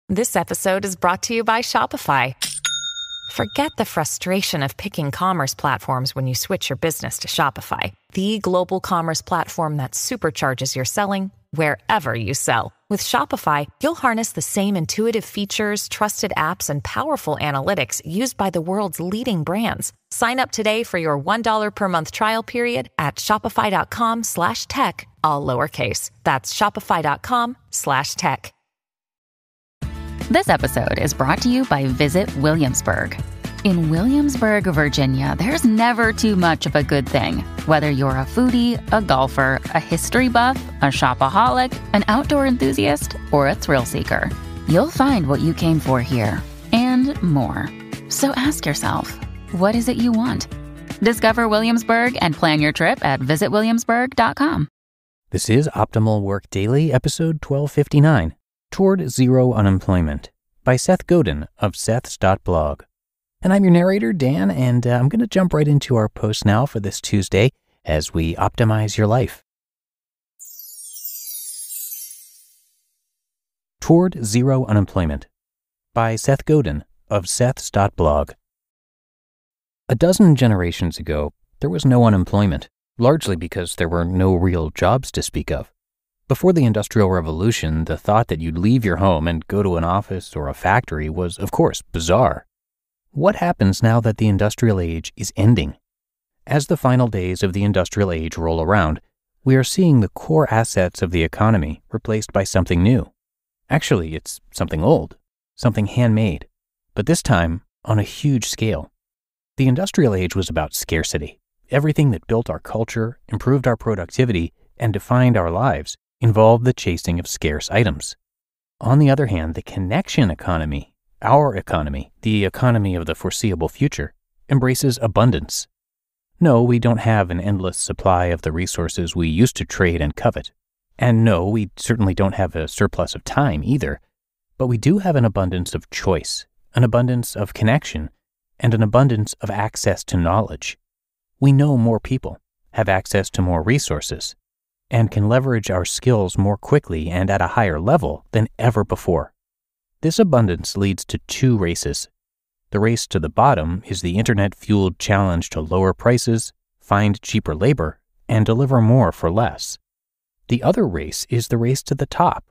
This episode is brought to you by Shopify. Forget the frustration of picking commerce platforms when you switch your business to Shopify, the global commerce platform that supercharges your selling wherever you sell. With Shopify, you'll harness the same intuitive features, trusted apps, and powerful analytics used by the world's leading brands. Sign up today for your $1 per month trial period at shopify.com/tech, all lowercase. That's shopify.com/tech. This episode is brought to you by Visit Williamsburg. In Williamsburg, Virginia, there's never too much of a good thing. Whether you're a foodie, a golfer, a history buff, a shopaholic, an outdoor enthusiast, or a thrill seeker, you'll find what you came for here and more. So ask yourself, what is it you want? Discover Williamsburg and plan your trip at visitwilliamsburg.com. This is Optimal Work Daily, episode 1259, Toward Zero Unemployment, by Seth Godin of seths.blog. And I'm your narrator, Dan, and I'm going to jump right into our post now for this Tuesday as we optimize your life. Toward Zero Unemployment, by Seth Godin of seths.blog. A dozen generations ago, there was no unemployment, largely because there were no real jobs to speak of. Before the Industrial Revolution, the thought that you'd leave your home and go to an office or a factory was, of course, bizarre. What happens now that the Industrial Age is ending? As the final days of the Industrial Age roll around, we are seeing the core assets of the economy replaced by something new. Actually, it's something old, something handmade, but this time on a huge scale. The Industrial Age was about scarcity. Everything that built our culture, improved our productivity, and defined our lives involved the chasing of scarce items. On the other hand, the connection economy, our economy, the economy of the foreseeable future, embraces abundance. No, we don't have an endless supply of the resources we used to trade and covet. And no, we certainly don't have a surplus of time either. But we do have an abundance of choice, an abundance of connection, and an abundance of access to knowledge. We know more people, have access to more resources, and can leverage our skills more quickly and at a higher level than ever before. This abundance leads to two races. The race to the bottom is the internet-fueled challenge to lower prices, find cheaper labor, and deliver more for less. The other race is the race to the top,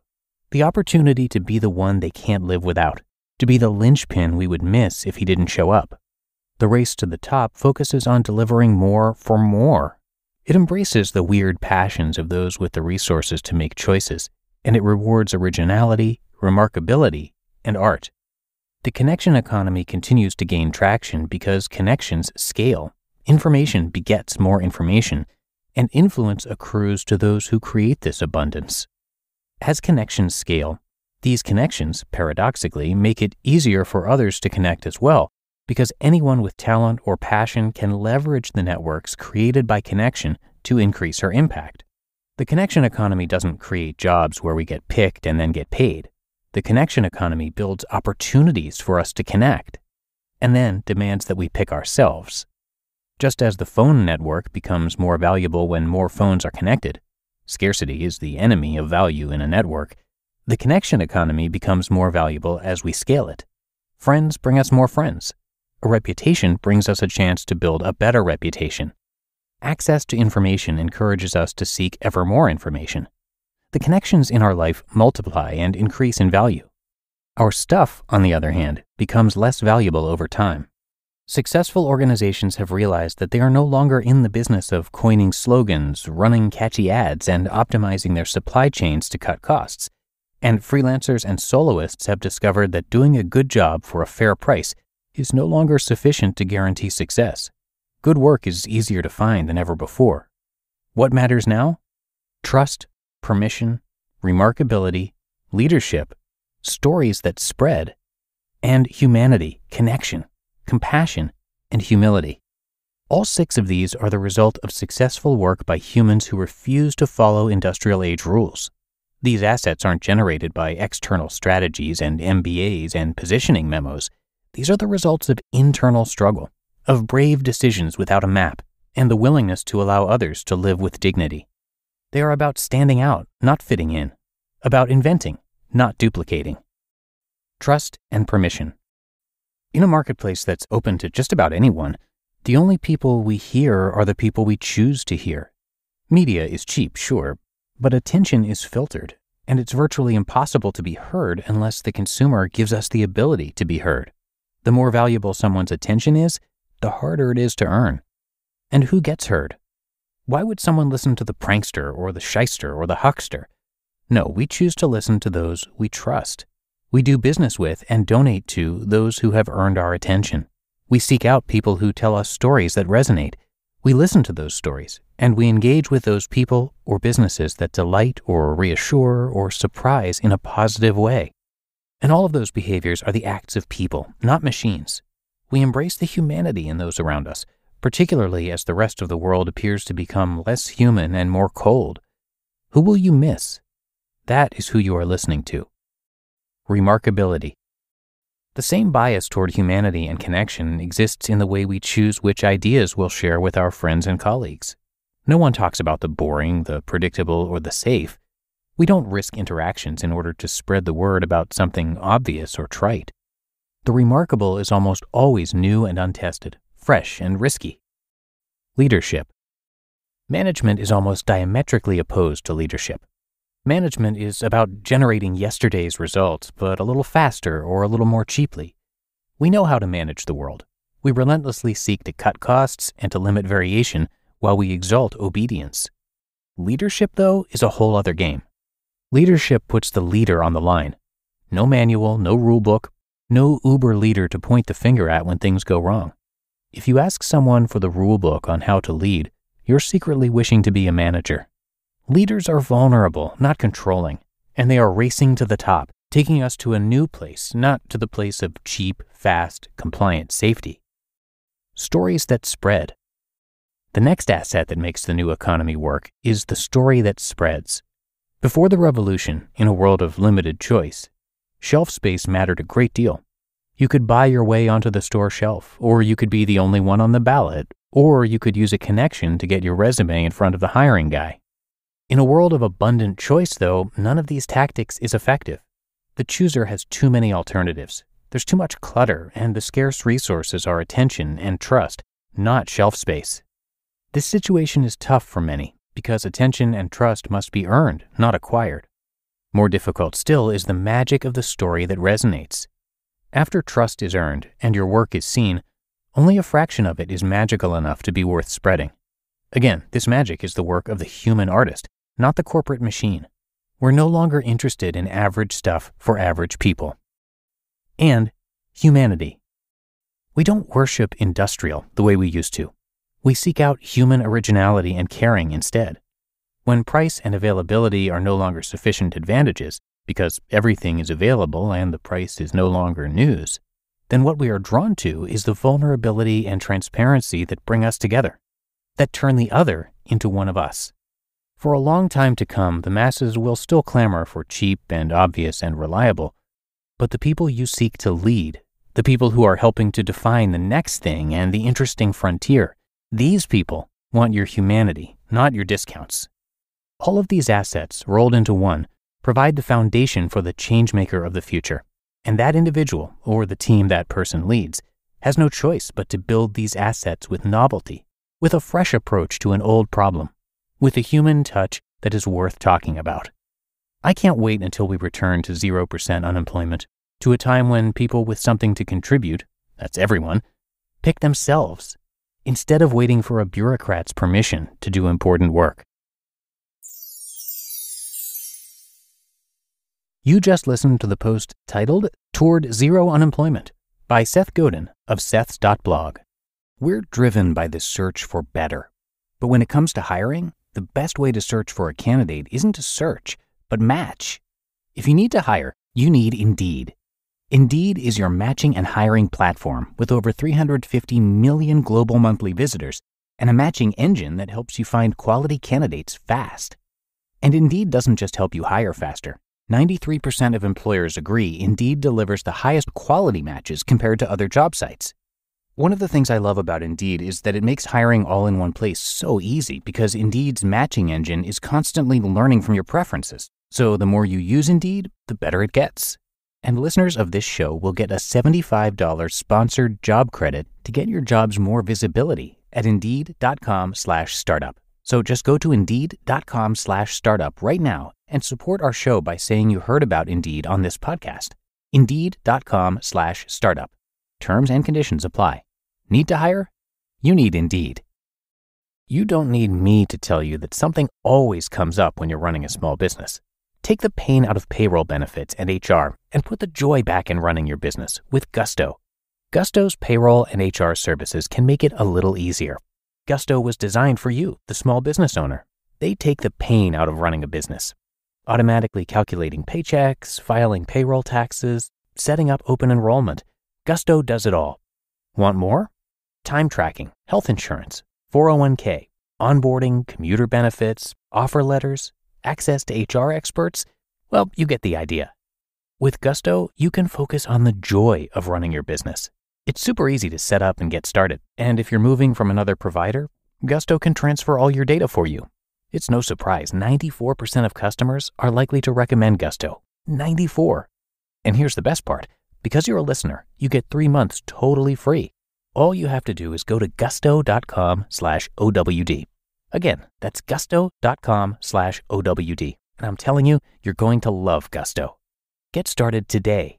the opportunity to be the one they can't live without, to be the linchpin we would miss if he didn't show up. The race to the top focuses on delivering more for more. It embraces the weird passions of those with the resources to make choices, and it rewards originality, remarkability, and art. The connection economy continues to gain traction because connections scale. Information begets more information, and influence accrues to those who create this abundance. As connections scale, these connections, paradoxically, make it easier for others to connect as well, because anyone with talent or passion can leverage the networks created by connection to increase her impact. The connection economy doesn't create jobs where we get picked and then get paid. The connection economy builds opportunities for us to connect, and then demands that we pick ourselves. Just as the phone network becomes more valuable when more phones are connected, scarcity is the enemy of value in a network, the connection economy becomes more valuable as we scale it. Friends bring us more friends. A reputation brings us a chance to build a better reputation. Access to information encourages us to seek ever more information. The connections in our life multiply and increase in value. Our stuff, on the other hand, becomes less valuable over time. Successful organizations have realized that they are no longer in the business of coining slogans, running catchy ads, and optimizing their supply chains to cut costs. And freelancers and soloists have discovered that doing a good job for a fair price is no longer sufficient to guarantee success. Good work is easier to find than ever before. What matters now? Trust, permission, remarkability, leadership, stories that spread, and humanity, connection, compassion, and humility. All 6 of these are the result of successful work by humans who refuse to follow industrial age rules. These assets aren't generated by external strategies and MBAs and positioning memos. These are the results of internal struggle, of brave decisions without a map, and the willingness to allow others to live with dignity. They are about standing out, not fitting in, about inventing, not duplicating. trust and permission. In a marketplace that's open to just about anyone, the only people we hear are the people we choose to hear. Media is cheap, sure, but attention is filtered, and it's virtually impossible to be heard unless the consumer gives us the ability to be heard. The more valuable someone's attention is, the harder it is to earn. And who gets heard? Why would someone listen to the prankster or the shyster or the huckster? No, we choose to listen to those we trust. We do business with and donate to those who have earned our attention. We seek out people who tell us stories that resonate. We listen to those stories, and we engage with those people or businesses that delight or reassure or surprise in a positive way. And all of those behaviors are the acts of people, not machines. We embrace the humanity in those around us, particularly as the rest of the world appears to become less human and more cold. Who will you miss? That is who you are listening to. Remarkability. The same bias toward humanity and connection exists in the way we choose which ideas we'll share with our friends and colleagues. No one talks about the boring, the predictable, or the safe. We don't risk interactions in order to spread the word about something obvious or trite. The remarkable is almost always new and untested, fresh and risky. Leadership. Management is almost diametrically opposed to leadership. Management is about generating yesterday's results, but a little faster or a little more cheaply. We know how to manage the world. We relentlessly seek to cut costs and to limit variation while we exalt obedience. Leadership, though, is a whole other game. Leadership puts the leader on the line. No manual, no rule book, no Uber leader to point the finger at when things go wrong. If you ask someone for the rule book on how to lead, you're secretly wishing to be a manager. Leaders are vulnerable, not controlling, and they are racing to the top, taking us to a new place, not to the place of cheap, fast, compliant safety. Stories that spread. The next asset that makes the new economy work is the story that spreads. Before the revolution, in a world of limited choice, shelf space mattered a great deal. You could buy your way onto the store shelf, or you could be the only one on the ballot, or you could use a connection to get your resume in front of the hiring guy. In a world of abundant choice, though, none of these tactics is effective. The chooser has too many alternatives. There's too much clutter, and the scarce resources are attention and trust, not shelf space. This situation is tough for many because attention and trust must be earned, not acquired. More difficult still is the magic of the story that resonates. After trust is earned and your work is seen, only a fraction of it is magical enough to be worth spreading. Again, this magic is the work of the human artist, not the corporate machine. We're no longer interested in average stuff for average people. And humanity. We don't worship industrial the way we used to. We seek out human originality and caring instead. When price and availability are no longer sufficient advantages, because everything is available and the price is no longer news, then what we are drawn to is the vulnerability and transparency that bring us together, that turn the other into one of us. For a long time to come, the masses will still clamor for cheap and obvious and reliable, but the people you seek to lead, the people who are helping to define the next thing and the interesting frontier, these people want your humanity, not your discounts. All of these assets, rolled into one, provide the foundation for the changemaker of the future, and that individual, or the team that person leads, has no choice but to build these assets with novelty, with a fresh approach to an old problem, with a human touch that is worth talking about. I can't wait until we return to 0% unemployment, to a time when people with something to contribute, that's everyone, pick themselves, instead of waiting for a bureaucrat's permission to do important work. You just listened to the post titled Toward Zero Unemployment by Seth Godin of Seth's.blog. We're driven by this search for better. But when it comes to hiring, the best way to search for a candidate isn't to search, but match. If you need to hire, you need Indeed. Indeed is your matching and hiring platform with over 350 million global monthly visitors and a matching engine that helps you find quality candidates fast. And Indeed doesn't just help you hire faster. 93% of employers agree Indeed delivers the highest quality matches compared to other job sites. One of the things I love about Indeed is that it makes hiring all in one place so easy because Indeed's matching engine is constantly learning from your preferences. So the more you use Indeed, the better it gets. And listeners of this show will get a $75 sponsored job credit to get your jobs more visibility at Indeed.com/startup. So just go to Indeed.com/startup right now and support our show by saying you heard about Indeed on this podcast. Indeed.com/startup. Terms and conditions apply. Need to hire? You need Indeed. You don't need me to tell you that something always comes up when you're running a small business. Take the pain out of payroll benefits and HR and put the joy back in running your business with Gusto. Gusto's payroll and HR services can make it a little easier. Gusto was designed for you, the small business owner. They take the pain out of running a business. Automatically calculating paychecks, filing payroll taxes, setting up open enrollment. Gusto does it all. Want more? Time tracking, health insurance, 401k, onboarding, commuter benefits, offer letters, access to HR experts? Well, you get the idea. With Gusto, you can focus on the joy of running your business. It's super easy to set up and get started. And if you're moving from another provider, Gusto can transfer all your data for you. It's no surprise, 94% of customers are likely to recommend Gusto. 94. And here's the best part. Because you're a listener, you get 3 months totally free. All you have to do is go to gusto.com/OWD. Again, that's gusto.com/OWD. And I'm telling you, you're going to love Gusto. Get started today.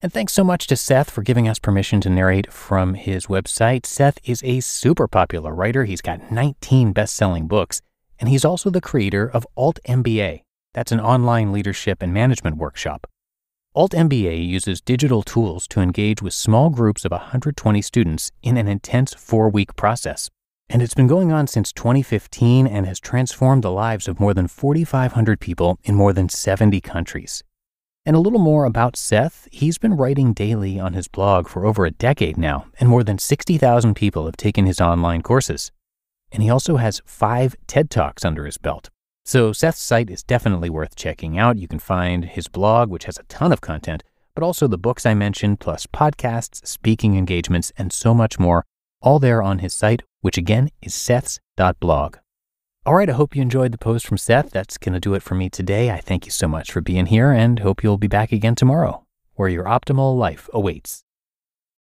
And thanks so much to Seth for giving us permission to narrate from his website. Seth is a super popular writer. He's got 19 best-selling books, and he's also the creator of Alt MBA. That's an online leadership and management workshop. Alt MBA uses digital tools to engage with small groups of 120 students in an intense 4-week process. And it's been going on since 2015 and has transformed the lives of more than 4,500 people in more than 70 countries. And a little more about Seth, he's been writing daily on his blog for over a decade now, and more than 60,000 people have taken his online courses. And he also has 5 TED Talks under his belt. So Seth's site is definitely worth checking out. You can find his blog, which has a ton of content, but also the books I mentioned, plus podcasts, speaking engagements, and so much more, all there on his site, which again is seths.blog. All right, I hope you enjoyed the post from Seth. That's going to do it for me today. I thank you so much for being here and hope you'll be back again tomorrow, where your optimal life awaits.